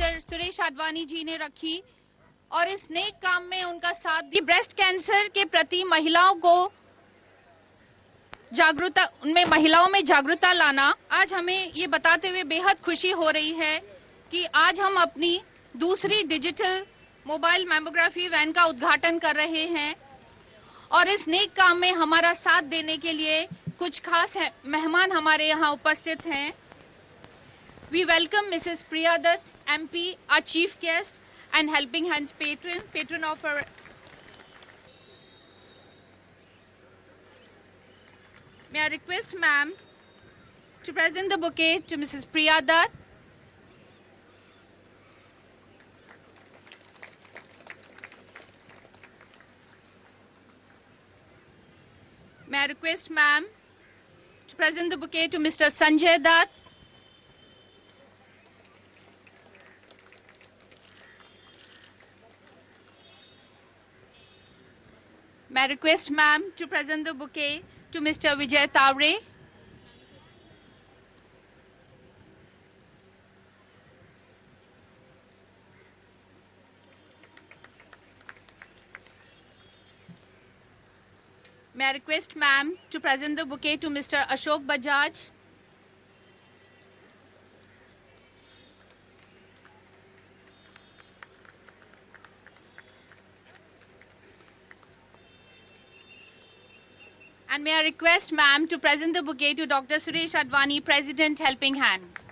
Doctor Suresh Advani ji ने रखी और इस नेक काम में उनका साथ दिया। ब्रेस्ट कैंसर के प्रति महिलाओं को जागरूकता, उनमें महिलाओं में जागरूकता लाना। आज हमें ये बताते हुए बेहद खुशी हो रही है कि आज हम अपनी दूसरी डिजिटल मोबाइल मैमोग्राफी वैन का उद्घाटन कर रहे हैं और इस नेक काम में हमारा साथ देने के लिए कुछ खास मेहमान हमारे यहाँ उपस्थित हैं। We welcome Mrs. Priya Dutt, MP, our chief guest and Helping Hands patron of our. May I request ma'am to present the bouquet to Mrs. Priya Dutt. May I request ma'am to present the bouquet to Mr. Sanjay Dutt. May I request ma'am to present the bouquet to Mr. Vijay Tavre. May I request ma'am to present the bouquet to Mr. Ashok Bajaj. And may I request ma'am to present the bouquet to Dr. Suresh Advani, President, Helping Hands.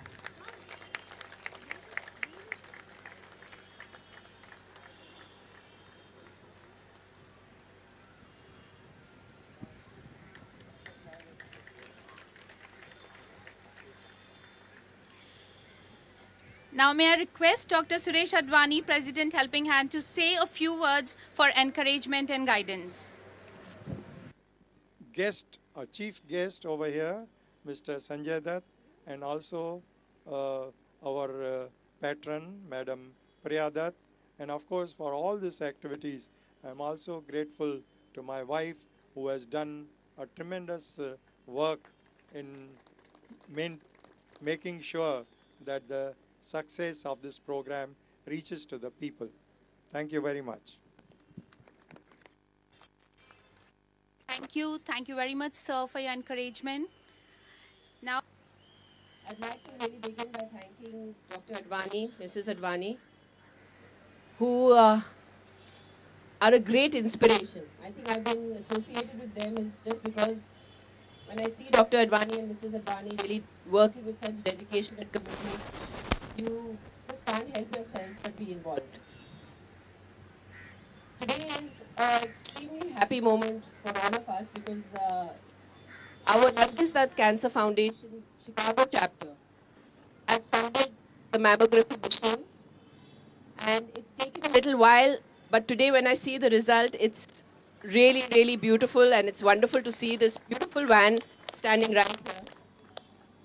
Now may I request Dr. Suresh Advani, President, Helping Hands, to say a few words for encouragement and guidance. Our chief guest over here, Mr. Sanjay Dutt, and also our patron, Madam Priya Dutt, and of course for all these activities. I'm also grateful to my wife who has done a tremendous work in making sure that the success of this program reaches to the people. Thank you very much. Thank you very much, sir, for your encouragement. Now, I'd like to really begin by thanking Dr. Advani, Mrs. Advani, who are a great inspiration. I think I've been associated with them is just because when I see Dr. Advani and Mrs. Advani really working with such dedication and commitment, you just can't help yourself but be involved. Today is an extremely happy moment for all of us because our Sanjay Dutt Cancer Foundation Chicago chapter has funded the mammography machine, and it's taken a little while, but today when I see the result, it's really, really beautiful, and it's wonderful to see this beautiful van standing right here.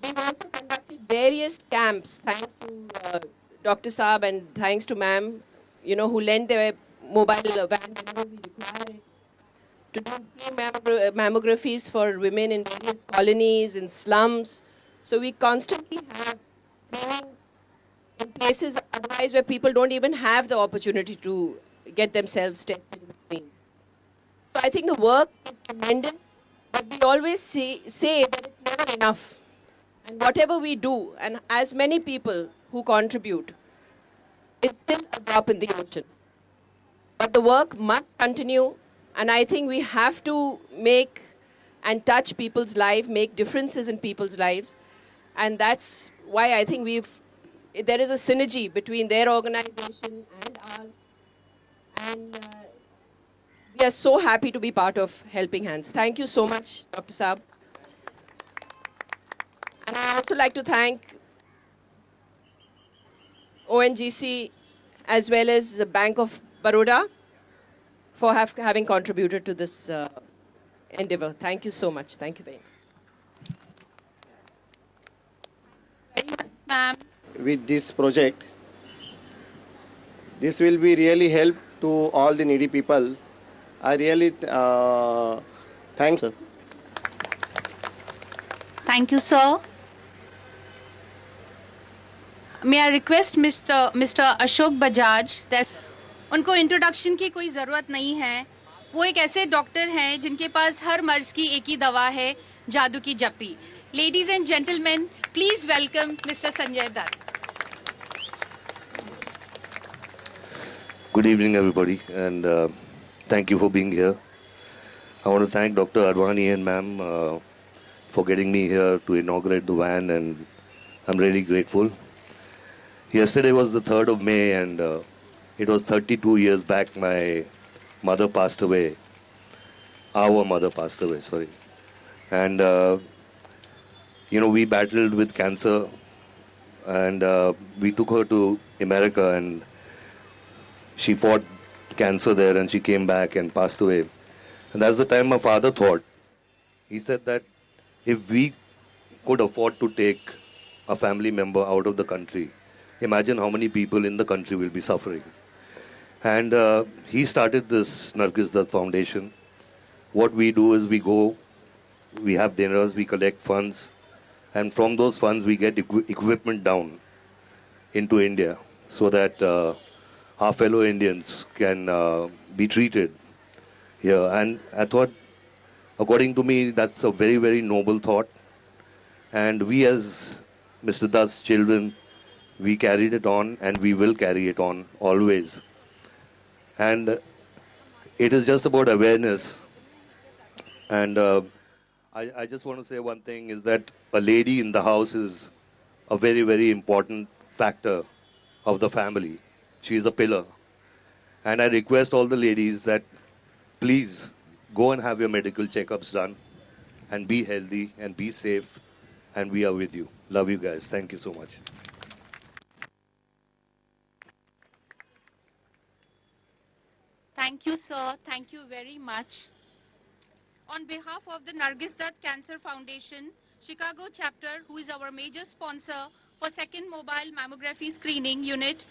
We've also conducted various camps, thanks to Dr. Saab and thanks to ma'am, who lent their mobile van whenever we require it, to do free mammographies for women in various colonies, in slums. So we constantly have screenings in places otherwise where people don't even have the opportunity to get themselves tested and screened. So I think the work is tremendous, but we always say that it's never enough. And whatever we do, and as many people who contribute, it's still a drop in the ocean. But the work must continue, and I think we have to make and touch people's lives, make differences in people's lives. And that's why I think there is a synergy between their organization and ours. And we are so happy to be part of Helping Hands. Thank you so much, Dr. Saab. And I also like to thank ONGC as well as the Bank of Baroda for having contributed to this endeavor. Thank you so much. Thank you very much. ma'am. With this project, this will be really help to all the needy people. I really thanks, sir. Thank you, sir. May I request Mr. Ashok Bajaj that उनको introduction की कोई ज़रूरत नहीं है. वो एक ऐसे doctor हैं जिनके पास हर मर्ज की एक ही दवा है, जादू की जप्पी. Ladies and gentlemen, please welcome Mr. Sanjay Dutt. Good evening, everybody, and thank you for being here. I want to thank Dr. Advani and ma'am for getting me here to inaugurate the van, and I'm really grateful. Yesterday was the 3rd of May, and it was 32 years back my mother passed away. Our mother passed away, sorry. And, we battled with cancer, and we took her to America, and she fought cancer there, and she came back and passed away. And that's the time my father thought. He said that if we could afford to take a family member out of the country, imagine how many people in the country will be suffering. And he started this Nargis Dutt Foundation. What we do is we go, we have dinners, we collect funds, and from those funds we get equipment down into India so that our fellow Indians can be treated here. And I thought, according to me, that's a very, very noble thought. And we as Mr. Dutt's children, we carried it on and we will carry it on always. And it is just about awareness. And I just want to say one thing is that a lady in the house is a very, very important factor of the family. She is a pillar. And I request all the ladies that please go and have your medical checkups done and be healthy and be safe. And we are with you. Love you guys. Thank you so much. Thank you, sir. Thank you very much. On behalf of the Nargis Dutt Cancer Foundation, Chicago chapter, who is our major sponsor for second mobile mammography screening unit,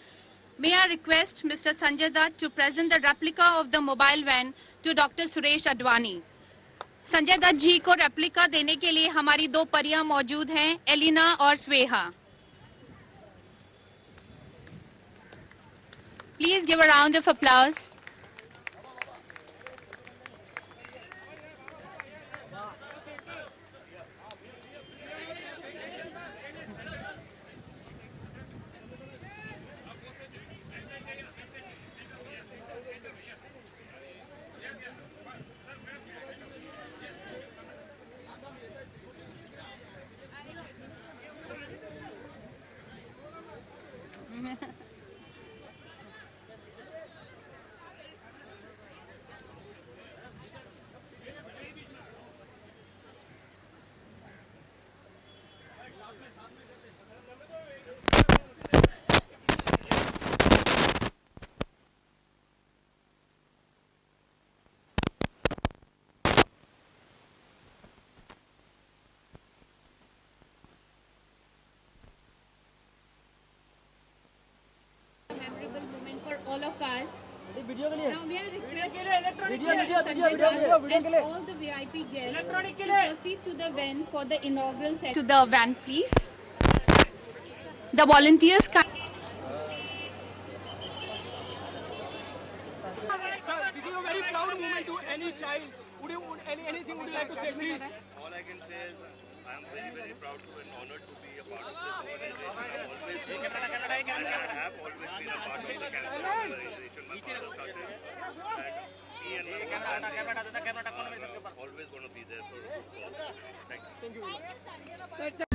may I request Mr. Sanjay Dutt to present the replica of the mobile van to Dr. Suresh Advani. Sanjay Dutt जी को replica देने के लिए हमारी दो परियां मौजूद हैं, Elina और स्वेहा. Please give a round of applause. Memorable moment for all of us. Now may I request Sanjay Dutt and all the VIP guests to proceed to the van for the inaugural session. To the van, please. The volunteers can. Sir, this is a very proud moment to any child. Anything would you like to say, please? All I can say is I am very, very proud and honored to be a part of this organization. I have always been a part of the cancer organization. My father started. And me and my whole family are always going to be there for this cause. Thank you.